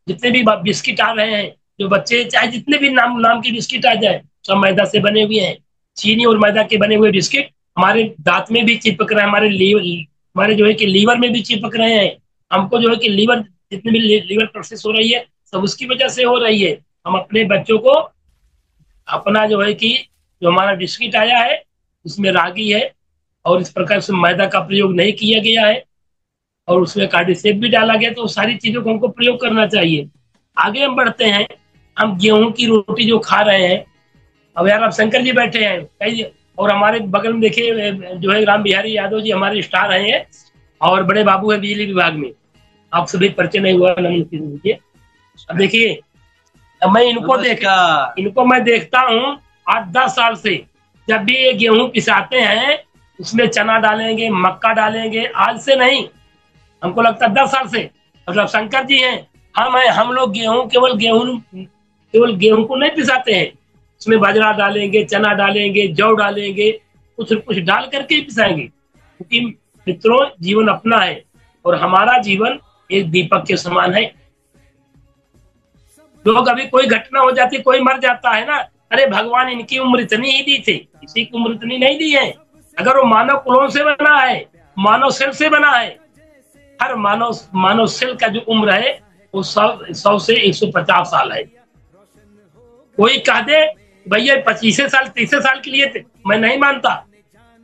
जितने भी बिस्किट आ रहे हैं, जो बच्चे चाहे जितने भी नाम नाम के बिस्किट आ जाए, सब मैदा से बने हुए हैं। चीनी और मैदा के बने हुए बिस्किट हमारे दांत में भी चिपक रहे हैं, हमारे लीवर, हमारे जो है कि लीवर में भी चिपक रहे हैं। हमको जो है कि लीवर, जितने भी लीवर प्रोसेस हो रही है, सब उसकी वजह से हो रही है। हम अपने बच्चों को अपना जो है कि जो हमारा बिस्किट आया है उसमें रागी है, और इस प्रकार से मैदा का प्रयोग नहीं किया गया है, और उसमें कार्डिसेप भी डाला गया, तो सारी चीजों को हमको प्रयोग करना चाहिए। आगे हम बढ़ते हैं। हम गेहूं की रोटी जो खा रहे हैं, अब यार, अब शंकर जी बैठे हैं कहिए, और हमारे बगल में देखिए जो है राम बिहारी यादव जी हमारे स्टार हैं, और बड़े बाबू है बिजली विभाग में। आप सभी परिचय नहीं हुआ, नमस्ते। अब देखिए, अब मैं इनको मैं देखता हूँ 8-10 साल से। जब भी ये गेहूं पिसाते हैं उसमें चना डालेंगे, मक्का डालेंगे, आज से नहीं, हमको लगता है 10 साल से। मतलब शंकर जी हैं, हम हैं, हम लोग केवल गेहूं को नहीं पिसाते हैं, उसमें बाजरा डालेंगे, चना डालेंगे, जौ डालेंगे, कुछ कुछ डाल करके पिसाएंगे। क्योंकि मित्रों, जीवन अपना है, और हमारा जीवन एक दीपक के समान है। लोग, अभी कोई घटना हो जाती, कोई मर जाता है ना, अरे भगवान इनकी उम्र इतनी ही दी थी, किसी की उम्र इतनी नहीं दी है। अगर वो मानव कुलों से बना है, मानव सेल से बना है, हर मानव सेल का जो उम्र है वो 100 से 150 साल है। कोई कह दे भैया 25 साल 30 साल के लिए थे, मैं नहीं मानता।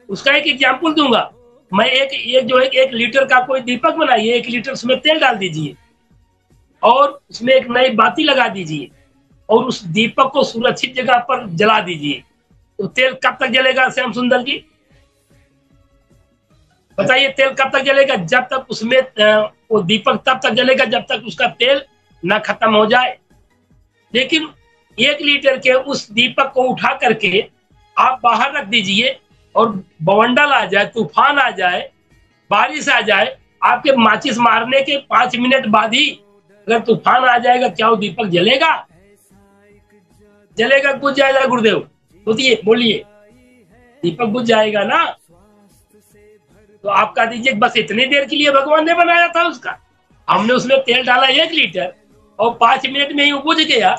उसका एक एग्जाम्पल दूंगा मैं। एक जो है 1 लीटर का कोई दीपक बनाइए, 1 लीटर उसमें तेल डाल दीजिए, और उसमें एक नई बाती लगा दीजिए, और उस दीपक को सुरक्षित जगह पर जला दीजिए, तो तेल कब तक जलेगा श्याम सुंदर जी? बताइए, तेल कब तक जलेगा? जब तक उसमें वो दीपक तब तक जलेगा जब तक उसका तेल ना खत्म हो जाए। लेकिन 1 लीटर के उस दीपक को उठा करके आप बाहर रख दीजिए, और बवंडर आ जाए, तूफान आ जाए, बारिश आ जाए, आपके माचिस मारने के 5 मिनट बाद ही अगर तूफान आ जाएगा, क्या वो दीपक जलेगा? जलेगा, बुझ जाएगा गुरुदेव? बोलिए, दीपक बुझ जाएगा ना? तो आप कह दीजिए बस इतनी देर के लिए भगवान ने बनाया था उसका, हमने उसमें तेल डाला 1 लीटर और 5 मिनट में ही वो बुझ गया,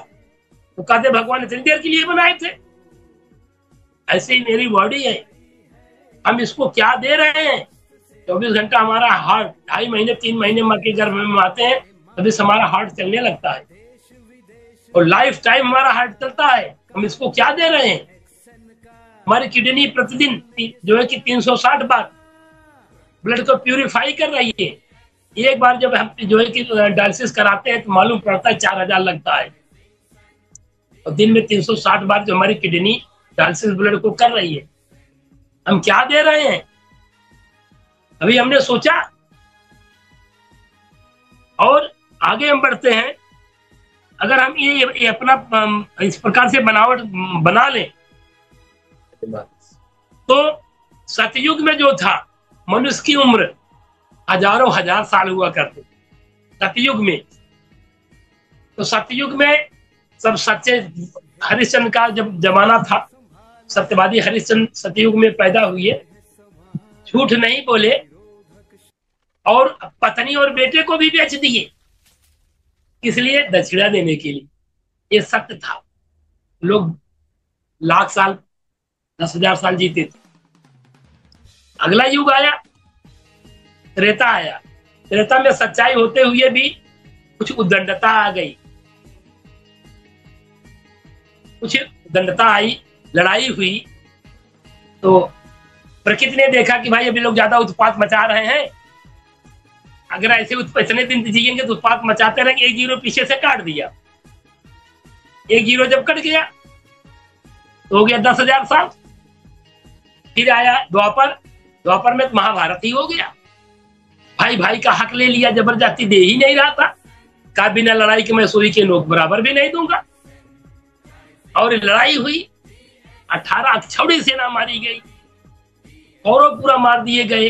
तो कहते भगवान इतनी देर के लिए बनाए थे। ऐसे ही मेरी बॉडी है, हम इसको क्या दे रहे हैं? 24 घंटा हमारा हार्ट, 2.5 महीने 3 महीने माँ के गर्भ में आते हैं, तभी से हमारा हार्ट चलने लगता है, और लाइफ टाइम हमारा हार्ट चलता है। हम इसको क्या दे रहे हैं? हमारी किडनी प्रतिदिन जो है कि 360 बार ब्लड को प्यूरिफाई कर रही है। एक बार जब हम जो है कि डायलिसिस कराते हैं तो मालूम पड़ता है 4000 लगता है, और दिन में 360 बार जो हमारी किडनी डायलिसिस ब्लड को कर रही है। हम क्या दे रहे हैं? अभी हमने सोचा। और आगे हम बढ़ते हैं। अगर हम ये अपना इस प्रकार से बनावट बना लें, तो सतयुग में जो था, मनुष्य की उम्र हजारों हजार साल हुआ करते सतयुग में। तो सतयुग में सब सच्चे, हरिश्चंद्र का जब जमाना था, सत्यवादी हरिश्चंद्र सतयुग में पैदा हुए, झूठ नहीं बोले, और पत्नी और बेटे को भी बेच दिए, इसलिए दक्षिणा देने के लिए। ये सत्य था। लोग लाख साल 10,000 साल जीते थे। अगला युग आया, त्रेता आया। त्रेता में सच्चाई होते हुए भी कुछ उद्दंडता आ गई, कुछ उद्दंडता आई, लड़ाई हुई। तो प्रकृति ने देखा कि भाई अभी लोग ज्यादा उत्पात मचा रहे हैं, अगर ऐसे इतने दिन जिएंगे तो उत्पात मचाते रहेंगे। 1 जीरो पीछे से काट दिया। 1 जीरो जब कट गया तो हो गया 10,000 साल। फिर आया द्वापर। द्वापर में तो महाभारत ही हो गया। भाई भाई का हक ले लिया, जबरदस्ती दे ही नहीं रहा था, कहा बिना लड़ाई के मैं सुई के नोक बराबर भी नहीं दूंगा। और लड़ाई हुई, 18 अक्षौड़ी सेना मारी गई, कौरव पूरा मार दिए गए।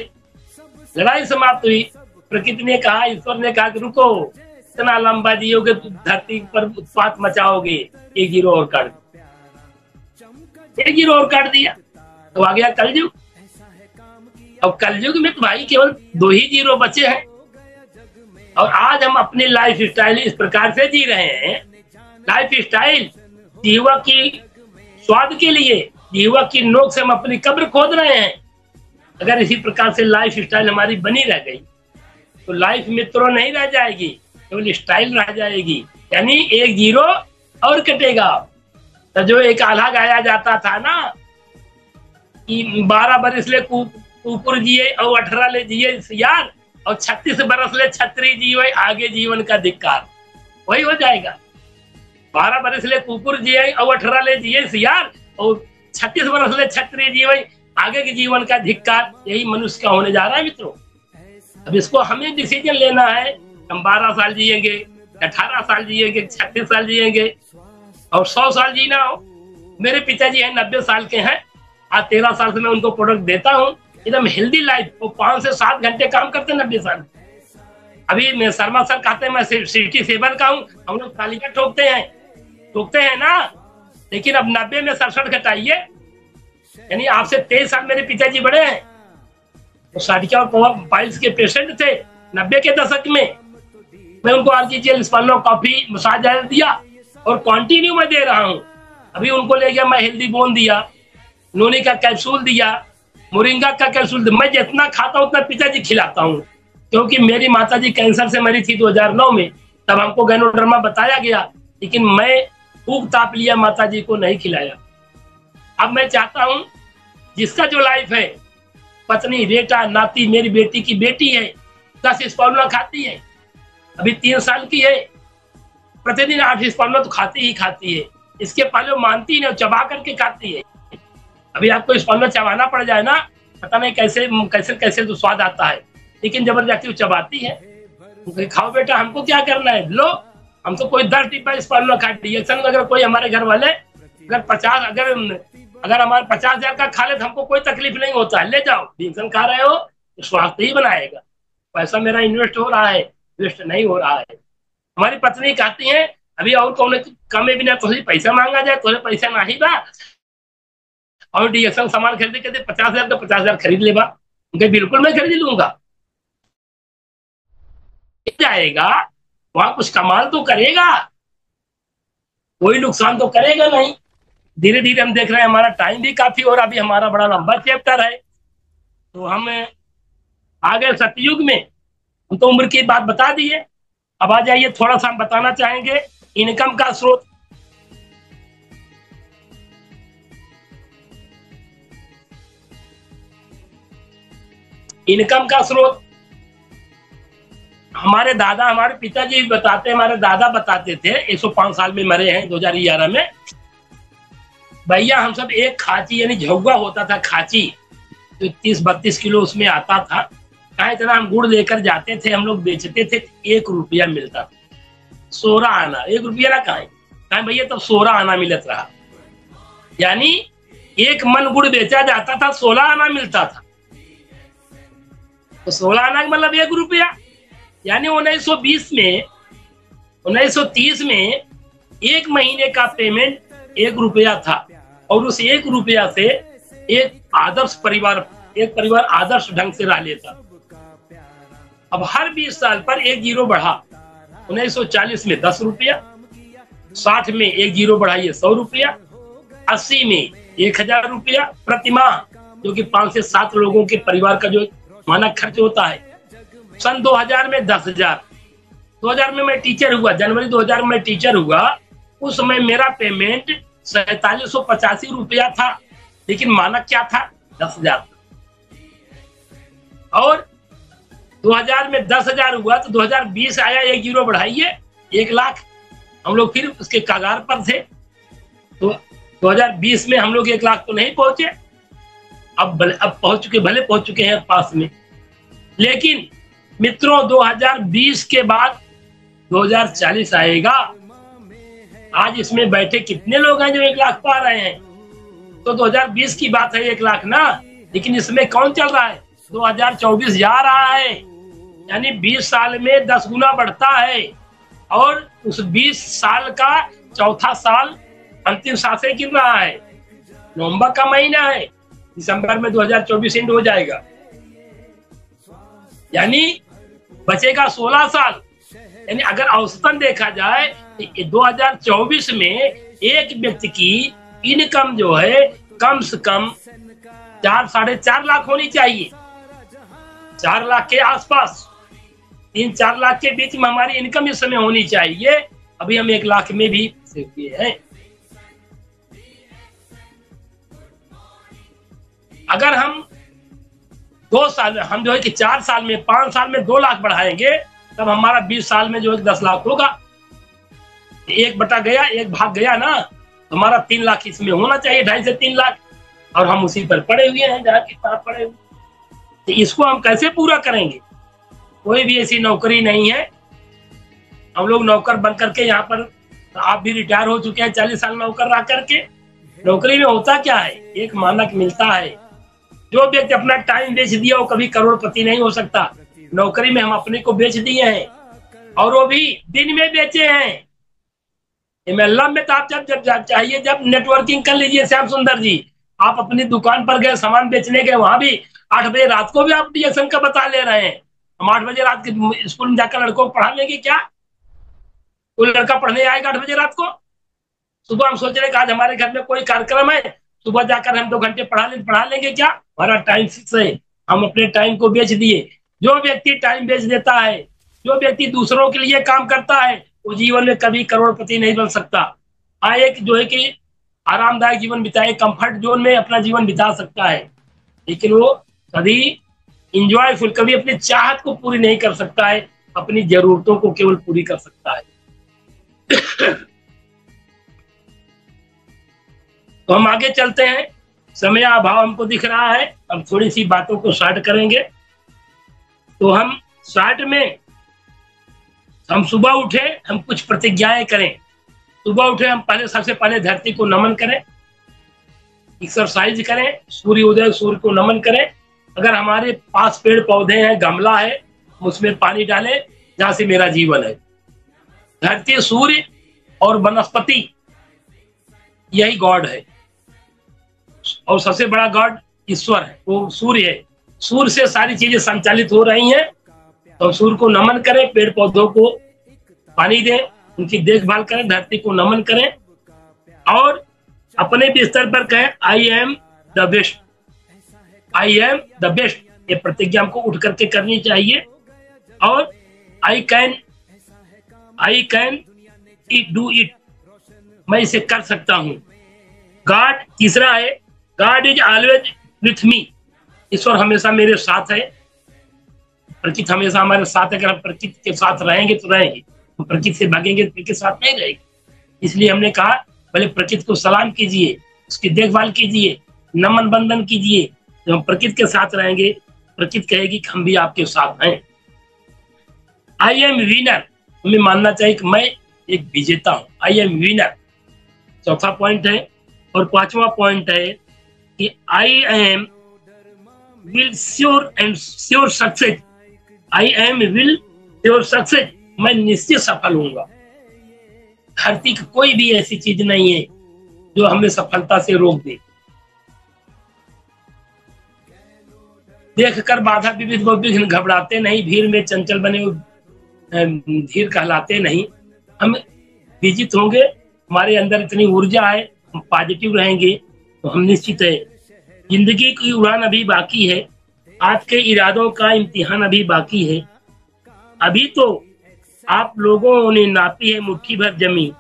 लड़ाई समाप्त हुई। प्रकृति ने कहा, ईश्वर ने कहा कि रुको, इतना लंबा जियोगे तो धरती पर उत्पात मचाओगे। 1 जीरो और काट दिया। 1 जीरो और काट दिया तो आ गया कलयुग। अब कलयुग में तो भाई केवल 2 ही जीरो बचे हैं। और आज हम अपनी लाइफ स्टाइल इस प्रकार से जी रहे हैं। लाइफ स्टाइल जीवा की स्वाद के लिए, जीवा की नोक से हम अपनी कब्र खोद रहे हैं। अगर इसी प्रकार से लाइफ स्टाइल हमारी बनी रह गई तो लाइफ मित्रों नहीं रह जाएगी, केवल स्टाइल रह जाएगी। यानी एक जीरो और कटेगा। तो जो एक आल्हा गाया जाता था ना कि 12 बरस ले कुकुर जिए और 18 ले जिए यार, और 36 बरस ले छतरी जिए आगे जीवन का धिक्कार, वही हो जाएगा। 12 बरस ले कुकुर जिए और 18 ले जिए यार, और 36 बरस ले छतरी जिए आगे के जीवन का धिक्कार। यही मनुष्य का होने जा रहा है मित्रों। अब इसको हमें डिसीजन लेना है, हम 12 साल जिएंगे, 18 साल जिएंगे, 36 साल जिएंगे और 100 साल जीना हो। मेरे पिताजी हैं 90 साल के हैं, आज 13 साल से मैं उनको प्रोडक्ट देता हूँ, एकदम हेल्दी लाइफ। वो 5 से 7 घंटे काम करते हैं 90 साल। अभी मैं शर्मा सर कहते हैं मैं 67 का हूँ, हम लोग तालियां ठोकते हैं ना, लेकिन अब 90 में 67 घटाइए, यानी आपसे 23 साल मेरे पिताजी बड़े हैं। तो साटिका और पाइल्स के पेशेंट थे 90 के दशक में। मैं उनको आर्टिफिशियल स्पाइनल कॉफी मसाज दिया और कंटिन्यू मैं दे रहा हूँ। अभी उनको ले गया मैं हेल्दी बोन दिया, नोनी का कैप्सूल दिया, मोरिंगा का कैप्सूल दिया। मैं जितना खाता हूँ उतना पिताजी खिलाता हूँ, क्योंकि मेरी माताजी कैंसर से मरी थी 2009 में। तब हमको गैनोडर्मा बताया गया, लेकिन मैं खूब ताप लिया, माताजी को नहीं खिलाया। अब मैं चाहता हूँ जिसका जो लाइफ है, पत्नी, बेटा, नाती, मेरी बेटी की बेटी है 10 स्पाउला खाती है, अभी 3 साल की है, प्रतिदिन 8 स्पाउला तो खाती है। इसके पहले वो मानती नहीं, चबा करके खाती है। अभी आपको स्पाउला चबाना पड़ जाए ना, पता नहीं कैसे कैसे कैसे तो स्वाद आता है, लेकिन जबरदस्ती वो चबाती है। खाओ बेटा, हमको क्या करना है, लो, हम तो कोई 10 डिब्बा स्पाउला खा। रिएक्शन अगर कोई हमारे घर वाले अगर हमारे 50,000 का खा ले तो हमको कोई तकलीफ नहीं होता है, ले जाओ, रिएक्शन खा रहे हो तो स्वास्थ्य ही बनाएगा। पैसा मेरा इन्वेस्ट हो रहा है, वेस्ट नहीं हो रहा है। हमारी पत्नी कहती है अभी और कौन कमे बिना तो पैसा मांगा जाए, तो पैसा नहीं बा, और डीएक्शन सामान खरीदे कहते 50,000 का 50,000 खरीद ले बा। बिल्कुल मैं खरीद लूंगा। जाएगा वहां कुछ कमाल तो करेगा, कोई नुकसान तो करेगा नहीं। धीरे धीरे हम देख रहे हैं हमारा टाइम भी काफी हो रहा, अभी हमारा बड़ा लंबा चैप्टर है, तो हम आगे सतयुग में हम तो उम्र की बात बता दिए। अब आ जाइए, थोड़ा सा हम बताना चाहेंगे इनकम का स्रोत। इनकम का स्रोत हमारे दादा, हमारे पिताजी बताते, हमारे दादा बताते थे, 105 साल में मरे हैं 2011 में। भैया हम सब एक खाची यानी झुग्गा होता था, खाची तो 30-32 किलो उसमें आता था। कहा इतना हम गुड़ लेकर जाते थे, हम लोग बेचते थे, 1 रुपया मिलता था, 16 आना। 1 रुपया ना कहा भैया, तब 16 आना मिलत रहा, यानी 1 मन गुड़ बेचा जाता था, 16 आना मिलता था। तो 16 आना का मतलब 1 रुपया, यानी 1920 में 1930 में 1 महीने का पेमेंट 1 रुपया था, और उस 1 रुपया से एक परिवार आदर्श ढंग से रह लेता। अब हर 20 साल पर 1 जीरो बढ़ा। 1940 में 10 रुपया, 60 में 1 जीरो बढ़ाइए 100 रुपया, 80 में 1000 रुपया प्रति माह, जो कि 5 से 7 लोगों के परिवार का जो मानक खर्च होता है। सन 2000 में 10,000। 2000 में मैं टीचर हुआ, जनवरी 2000 में टीचर हुआ, उस समय मेरा पेमेंट 4785 रुपया था, लेकिन मानक क्या था, 10,000। और 2000 में 10,000 हुआ तो 2020 आया, 1 जीरो बढ़ाइए 1 लाख, हम लोग फिर उसके कगार पर थे। तो 2020 में हम लोग 1 लाख तो नहीं पहुंचे, अब पहुंच चुके, भले पहुंच चुके हैं पास में। लेकिन मित्रों 2020 के बाद 2040 आएगा। आज इसमें बैठे कितने लोग हैं जो 1 लाख पा रहे हैं? तो 2020 की बात है 1 लाख ना, लेकिन इसमें कौन चल रहा है? 2024 जा रहा है, यानी 20 साल में 10 गुना बढ़ता है। और उस 20 साल का चौथा साल अंतिम सांसें गिन रहा है। नवंबर का महीना है, दिसंबर में 2024 एंड हो जाएगा। यानी बचेगा 16 साल। यानी अगर औसतन देखा जाए तो 2024 में एक व्यक्ति की इनकम जो है कम से कम 4-4.5 लाख होनी चाहिए, 4 लाख के आसपास, 3-4 लाख के बीच में हमारी इनकम इस समय होनी चाहिए। अभी हम 1 लाख में भी फंसे हुए हैं। अगर हम 2 साल में, हम जो है कि 4 साल में, 5 साल में 2 लाख बढ़ाएंगे, तब हमारा 20 साल में जो है 10 लाख होगा। 1 बटा गया, 1 भाग गया ना, हमारा 3 लाख इसमें होना चाहिए, 2.5 से 3 लाख, और हम उसी पर पड़े हुए हैं जहाँ के पास पड़े हुए। तो इसको हम कैसे पूरा करेंगे? कोई भी ऐसी नौकरी नहीं है। हम लोग नौकर बन करके यहाँ पर, आप भी रिटायर हो चुके हैं 40 साल नौकर रह करके। नौकरी में होता क्या है, एक मानक मिलता है। जो व्यक्ति अपना टाइम बेच दिया वो कभी करोड़पति नहीं हो सकता। नौकरी में हम अपने को बेच दिए हैं, और वो भी दिन में बेचे हैं। MLM में तो आप जब चाहिए जब नेटवर्किंग कर लीजिए। श्याम सुंदर जी, आप अपनी दुकान पर गए, सामान बेचने गए, वहां भी 8 बजे रात को भी आप DSN का बता ले रहे हैं। हम 8 बजे रात के स्कूल में जाकर लड़कों को पढ़ा लेंगे क्या? कोई लड़का पढ़ने आएगा 8 बजे रात को? सुबह हम सोच रहे कि आज हमारे घर में कोई कार्यक्रम है, सुबह जाकर हम 2 घंटे पढ़ा लेंगे क्या? हमारा टाइम फिक्स है, हम अपने टाइम को बेच दिए। जो व्यक्ति टाइम बेच देता है, जो व्यक्ति दूसरों के लिए काम करता है, वो जीवन में कभी करोड़पति नहीं बन सकता। हाँ, एक जो है कि आरामदायक जीवन बिताए, कंफर्ट जोन में अपना जीवन बिता सकता है, लेकिन वो कभी इंजॉयफुल, कभी अपनी चाहत को पूरी नहीं कर सकता है, अपनी जरूरतों को केवल पूरी कर सकता है। तो हम आगे चलते हैं, समय अभाव हमको दिख रहा है। अब थोड़ी सी बातों को शॉर्ट करेंगे। तो हम शॉर्ट में, हम सुबह उठे, हम कुछ प्रतिज्ञाएं करें। सुबह उठे, हम सबसे पहले धरती को नमन करें, एक्सरसाइज करें, सूर्योदय सूर्य को नमन करें। अगर हमारे पास पेड़ पौधे हैं, गमला है, उसमें पानी डालें, जहां से मेरा जीवन है। धरती, सूर्य और वनस्पति, यही गॉड है। और सबसे बड़ा गॉड ईश्वर है, वो सूर्य है। सूर्य से सारी चीजें संचालित हो रही हैं। तो सूर्य को नमन करें, पेड़ पौधों को पानी दें, उनकी देखभाल करें, धरती को नमन करें, और अपने बिस्तर पर कहें I am the best, I am the best. ये प्रतिज्ञा हमको उठ करके करनी चाहिए। और आई कैन डू इट, मैं इसे कर सकता हूँ। गॉड, तीसरा है God is always with me, ईश्वर हमेशा मेरे साथ है। प्रकृति हमेशा हमारे साथ है। अगर हम प्रकृति के साथ रहेंगे तो रहेंगे, हम प्रकृति से भागेंगे तो प्रकृति के साथ नहीं रहेंगे। इसलिए हमने कहा पहले प्रकृति को सलाम कीजिए, उसकी देखभाल कीजिए, नमन बंदन कीजिए। जब हम प्रकृति के साथ रहेंगे, प्रकृति कहेगी कि हम भी आपके साथ हैं। आई एम विनर, हमें मानना चाहिए कि मैं एक विजेता हूं। आई एम विनर, चौथा पॉइंट है। और 5वां पॉइंट है कि I am will sure and sure success. I am will sure success, मैं निश्चित सफल होऊंगा। धरती की कोई भी ऐसी चीज नहीं है जो हमें सफलता से रोक दे। देखकर बाधा विविध विघ्न घबराते नहीं, भीड़ में चंचल बने धीर कहलाते नहीं। हम विजित होंगे, हमारे अंदर इतनी ऊर्जा है, हम पॉजिटिव रहेंगे तो हम निश्चित है। जिंदगी की उड़ान अभी बाकी है, आपके इरादों का इम्तिहान अभी बाकी है। अभी तो आप लोगों ने नापी है मुट्ठी भर जमी,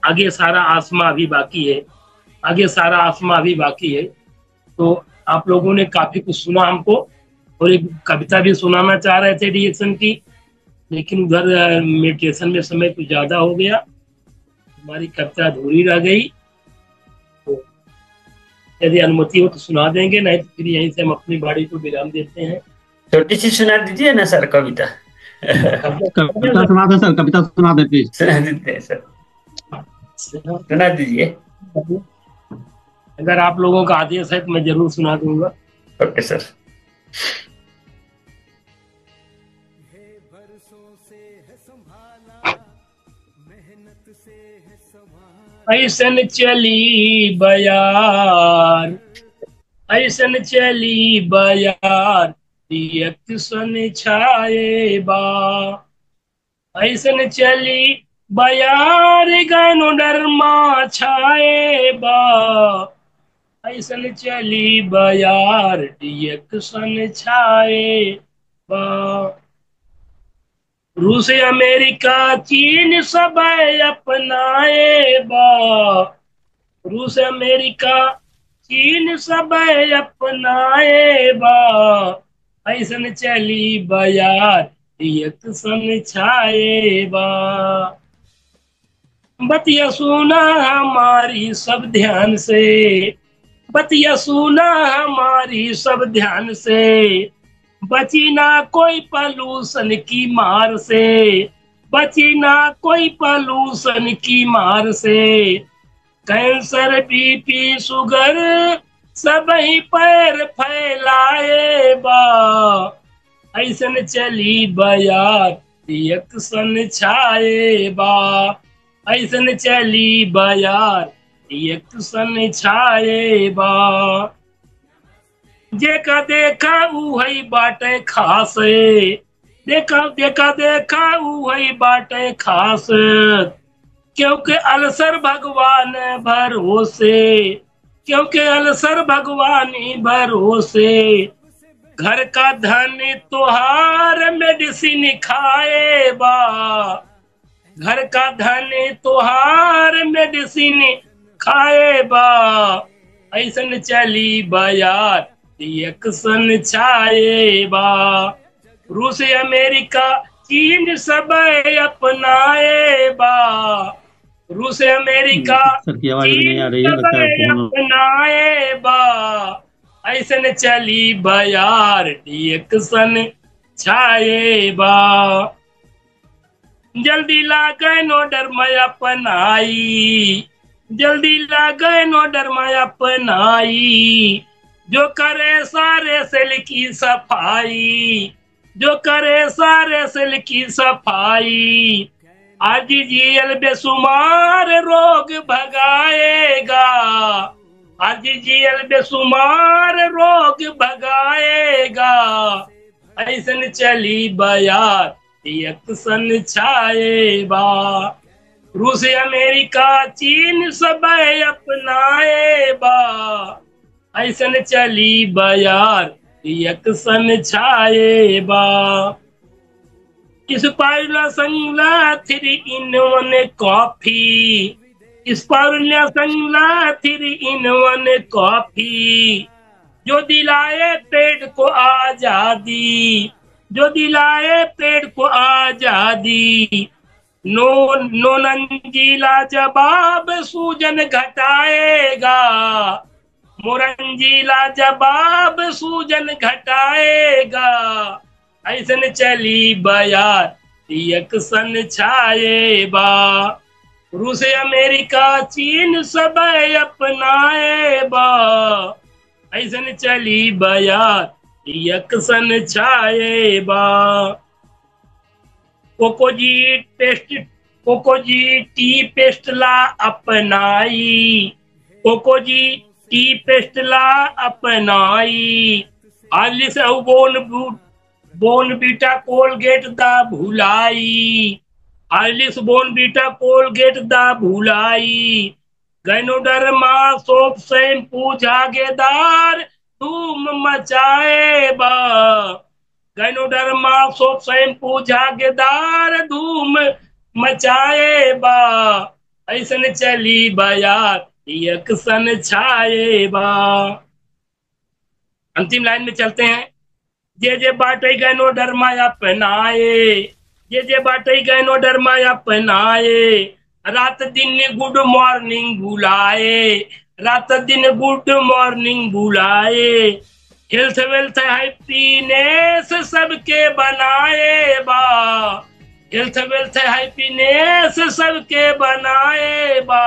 आगे सारा आसमां अभी बाकी है, आगे सारा आसमां अभी बाकी है। तो आप लोगों ने काफी कुछ सुना हमको, और एक कविता भी सुनाना चाह रहे थे रिएक्शन की, लेकिन उधर मेडिटेशन में समय कुछ ज्यादा हो गया, हमारी कविता अधूरी रह गई। तो यदि अनुमति हो तो सुना देंगे, नहीं तो फिर यहीं से हम अपनी बाड़ी को विराम देते हैं। छोटी सी सुना दीजिए ना सर कविता। कविता सुना दे सर, कविता सुना दे प्लीज। सुना देते हैं सर, सुना दीजिए। अगर आप लोगों का आदेश है तो मैं जरूर सुना दूंगा। Okay sir. ऐसन चली बयार, ऐसन चली बयार, एक सन छाए बा। ऐसन चली बयार गनो डरमा छाए बा। ऐसन चली बयार एक सन छाए बा। रूस अमेरिका चीन सब अपनाए बा। रूस अमेरिका चीन सब अपनाए बा। ऐसन चली बयार एक सन छाए बा। बतिया सुना हमारी सब ध्यान से, बतिया सुना हमारी सब ध्यान से। बची ना कोई पॉल्यूशन की मार से, बची ना कोई पॉल्यूशन की मार से। कैंसर बीपी शुगर सब ही पैर फैलाए बा। ऐसन चली बयार एक सन छाए बा। ऐसन चली बयार एक सन छाए बा। जेका देखा उहई बाटे खास, देखा देखा देखा उहई बाटे खास। क्योंकि अलसर भगवान भरोसे, क्योंकि अलसर भगवानी भरोसे। घर का धन तोहार मेडिसिन खाए बा। घर का धन तोहार मेडिसिन खाए बा। ऐसन चली बयार एक सन छाए बा। रूस अमेरिका चीन सब अपनाए बा। रूस अमेरिका सर की आवाज नहीं आ रही है, लगता है फोन। अपनाए बा। ऐसन चली बयार एक सन छाए बा। जल्दी लागे नो डर मैं अपनाई, जल्दी लागे नो डर मैं अपनाई। जो करे सारे सेल की सफाई, जो करे सारे सेल की सफाई। आज जीएल बेसुमार रोग भगाएगा, आज जीएल बेसुमार रोग भगाएगा। ऐसन चली बयार एक सन छाए बा। रूस अमेरिका चीन सब अपनाए बा। ऐसन चली बयार एक सन छाए बा। स्पाइरुला संगला 3 in 1 कॉफी, स्पाइरुला संगला 3 in 1 कॉफी। जो दिलाए पेट को आजादी, जो दिलाए पेट को आजादी। नो नंजीला जवाब सूजन घटाएगा, मोरंजीला जवाब सूजन घटाएगा। ऐसन चली बयार एक सन छाए बा। रूस अमेरिका चीन सब अपनाए बा। ऐसन चली बयार एक सन छाए बा। कोकोजी पेस्ट, कोकोजी टी पेस्ट ला अपनाई, कोकोजी टी पेस्ट ला अपनाई। हालिस बोन बीटा कोलगेट दा भुलाई, हालिस बोन बीटा कोलगेट दा भुलाई। गैनोडर्मा सोप शैम्पू झागेदार धूम मचाए बा। गैनोडर्मा सोप शैम्पू झागेदार धूम मचाए बा। ऐसन चली बयार एक सन छाए बा। अंतिम लाइन में चलते हैं। जे बाटे गैनोडर्मा अपनाए, जे बाटे गैनोडर्मा अपनाए। रात दिन गुड मॉर्निंग बुलाए, रात दिन गुड मॉर्निंग बुलाए। हेल्थ वेल्थ हैप्पीनेस सबके बनाए बा, हेल्थ वेल्थ हैप्पीनेस सबके बनाए बा।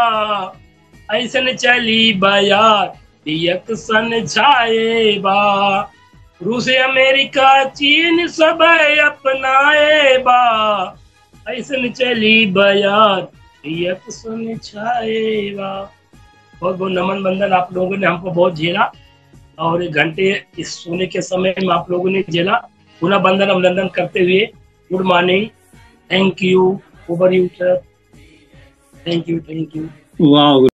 ऐसन चली बयार एक सन छाए बा। रूस अमेरिका चीन सब अपनाए बा। ऐसन चली बयार एक सन छाए बा। बहुत बहुत नमन बंदन, आप लोगों ने हमको बहुत झेला। और 1 घंटे इस सोने के समय में आप लोगों ने झेला। पुनः बंदन अभिनंदन करते हुए good morning, thank you, over you sir, thank you. वाह।